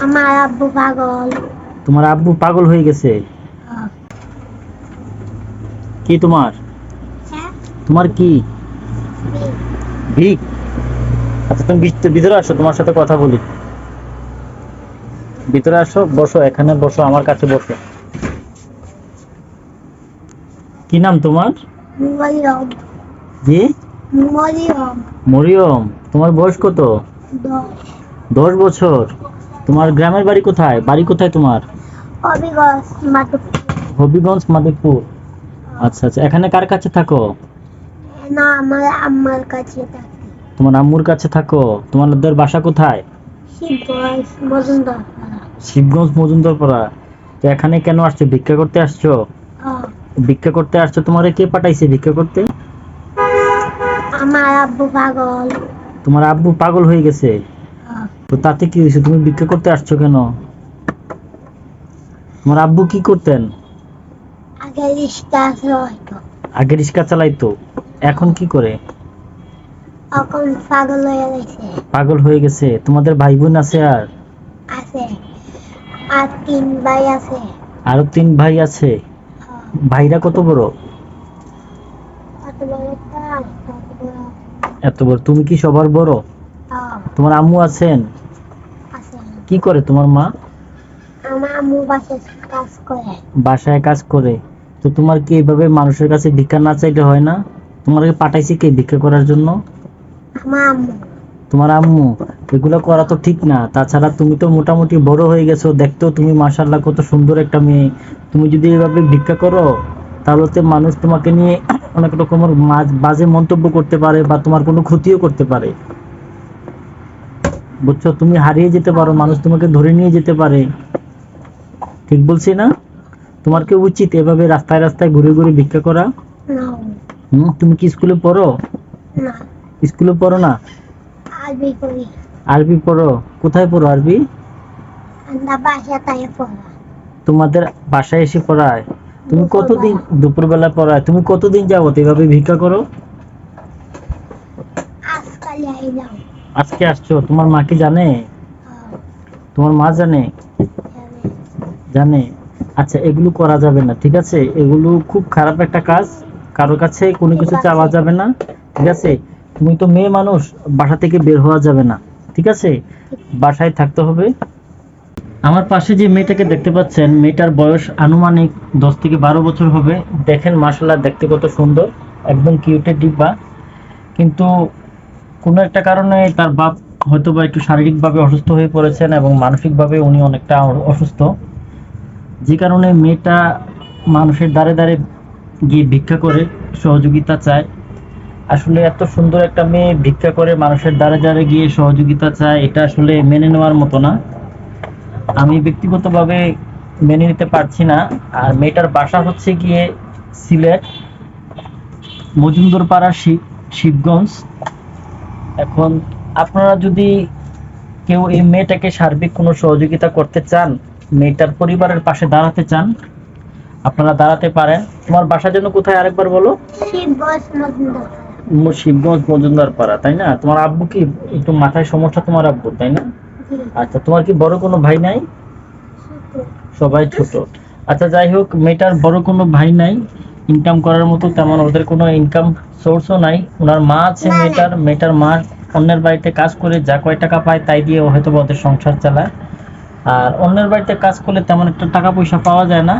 আমার আব্বু পাগল। তোমার আব্বু পাগল হয়ে গেছে? হ্যাঁ। কি তোমার? হ্যাঁ? তোমার কি? বিগ। ভিক? আচ্ছা তুমি ভিতরে আসো, তোমার সাথে কথা বলি। ভিতরে আসো, বসো, এখানে বসো, আমার কাছে বসো। কি নাম তোমার? মরিয়ম। জি? মরিয়ম। মরিয়ম। তোমার বয়স কত? 10। 10 বছর। তোমার গ্রামের বাড়ি কোথায়? বাড়ি কোথায় তোমার? হবিগঞ্জ মাধব। হবিগঞ্জ মাধবপুর। আচ্ছা আচ্ছা, এখানে কার কাছে থাকো? না, আমার আম্মার কাছে থাকে। তোমার আম্মুর কাছে থাকো। তোমাদের বাসা কোথায়? শিবগঞ্জ মজুমদার পাড়া। শিবগঞ্জ মজুমদার পাড়া। তো এখানে কেন আসছো? ভিক্ষা করতে আসছো? হ্যাঁ। ভিক্ষা করতে আসছো, তোমারে কে পাঠাইছে ভিক্ষা করতে? আমার আব্বু পাগল। তোমার আব্বু পাগল হয়ে গেছে? হ্যাঁ। তো তাতে কি হয়েছে? তুমি ভিক্ষা করতে আসছো কেন? তোমার আব্বু কি করতেন? আগে রিক্সা হয়তো, আগে রিক্সা চালাইতো। এখন কি করে? এখন পাগল হয়ে গেছে। পাগল হয়ে গেছে। তোমাদের ভাই বোন আছে আর? আছে। আর 3 ভাই আছে। আরো 3 ভাই আছে? হ্যাঁ। ভাইরা কত বড়? কত বড় তার, কত বড়। এত বড়? তুমি কি সবার বড়? হ্যাঁ। তোমার আম্মু আছেন? আছে। কি করে তোমার মা? আমার আম্মু বাসায় কাজ করে। বাসায় কাজ করে। তো তোমার কি এইভাবে মানুষের কাছে ভিক্ষা না চাইলে হয় না? তোমাকে পাঠাইছে কে ভিক্ষা করার জন্য? আমার আম্মু। তোমার আম্মু। এগুলো করা তো ঠিক না। তাছাড়া তুমি তো মোটামুটি বড় হয়ে গেছো, দেখতেও তুমি মাশাআল্লাহ কত সুন্দর একটা মেয়ে। তুমি যদি এভাবে ভিক্ষা করো, তাহলে তো মানুষ তোমাকে নিয়ে অনেক রকমের বাজে মন্তব্য করতে পারে বা তোমার কোনো ক্ষতিও করতে পারে। বুঝছো? তুমি হারিয়ে যেতে পারো, মানুষ তোমাকে ধরে নিয়ে যেতে পারে। ঠিক বলছি না? তোমার কি উচিত এভাবে রাস্তায় রাস্তায় ঘুরে ঘুরে ভিক্ষা করা? না। তুমি কি স্কুলে পড়ো? না। স্কুলে পড়ো না? আরবি করি। আরবি পড়ো? কোথায় পড়ো আরবি? আমরা বাসায় তাই পড়া। তোমাদের বাসায় এসে পড়ায়? তুমি কতদিন দুপুরবেলা পড়ায়? তুমি কতদিন যাবত এভাবে ভিক্ষা করো? আজকাল আইলাম। আজকে আসছো? তোমার মা কি জানে? তোমার মা জানে? জানে। আচ্ছা, এগুলো করা যাবে না, ঠিক আছে? এগুলো খুব খারাপ একটা কাজ। কারোর কাছে কোনো কিছু চাওয়া যাবে না, ঠিক আছে? তুমি তো মেয়ে মানুষ, বাসা থেকে বের হওয়া যাবে না, ঠিক আছে? বাসায় থাকতে হবে। আমার পাশে যে মেয়েটাকে দেখতে পাচ্ছেন, মেয়েটার বয়স আনুমানিক 10 থেকে 12 বছর হবে। দেখেন মাশাআল্লাহ, দেখতে কত সুন্দর, একদম কিউটের ডিব্বা। কিন্তু কোনো একটা কারণে তার বাপ হয়তোবা একটু শারীরিকভাবে অসুস্থ হয়ে পড়েছেন এবং মানসিকভাবে উনি অনেকটা অসুস্থ। যে কারণে মেয়েটা মানুষের দ্বারে দ্বারে গিয়ে ভিক্ষা করে সহযোগিতা চায়। আসলে এত সুন্দর একটা মেয়ে ভিক্ষা করে মানুষের দ্বারে দ্বারে গিয়ে সহযোগিতা চায়, এটা আসলে মেনে নেওয়ার মতো না। আমি ব্যক্তিগতভাবে মেনে নিতে পারছি না। আর মেয়েটার বাসা হচ্ছে গিয়ে সিলেট মজুমদার পাড়া, শিবগঞ্জ। এখন আপনারা যদি কেউ এই মেয়েটাকে সার্বিক কোনো সহযোগিতা করতে চান, মেয়েটার পরিবারের পাশে দাঁড়াতে চান, আপনারা দাঁড়াতে পারেন। তোমার বাসা যেন কোথায় আরেকবার বলো? শিবগঞ্জ মজুমদার। শিবগঞ্জ মজুমদার পাড়া, তাই না? তোমার আব্বু কি একটু মাথায় সমস্যা তোমার আব্বু, তাই না? আচ্ছা, তোমার কি বড় কোনো ভাই নাই? সবাই ছোট। আচ্ছা, যাই হোক, মেয়েটার বড় কোনো ভাই নাই, ইনকাম করার মতো তেমন ওদের কোনো ইনকাম সোর্সও নাই। ওনার মা আছে, মেয়েটার মা অন্যের বাড়িতে কাজ করে যা কয় টাকা পায় তাই দিয়ে হয়তো ওদের সংসার চালায়। আর অন্যের বাড়িতে কাজ করলে তেমন একটা টাকা পয়সা পাওয়া যায় না।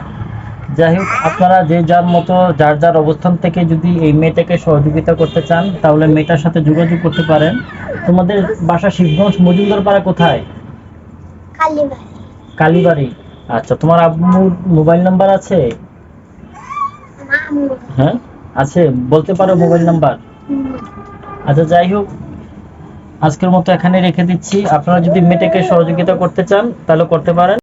যাই হোক, আপনারা যে যার মতো যার যার অবস্থান থেকে যদি এই মেয়েটাকে সহযোগিতা করতে চান, তাহলে মেয়েটার সাথে যোগাযোগ করতে পারেন। তোমাদের বাসা শিবগঞ্জ মজুমদার পাড়া কোথায়? কালীবাড়ি। কালীবাড়ি। আচ্ছা, তোমার আব্বুর মোবাইল নাম্বার আছে? আমার আম্মু। হ্যাঁ, আছে, বলতে পারো মোবাইল নাম্বার? আচ্ছা, যাই হোক, আজকের মতো এখানে রেখে দিচ্ছি। আপনারা যদি মেয়েটাকে সহযোগিতা করতে চান তাহলে করতে পারেন।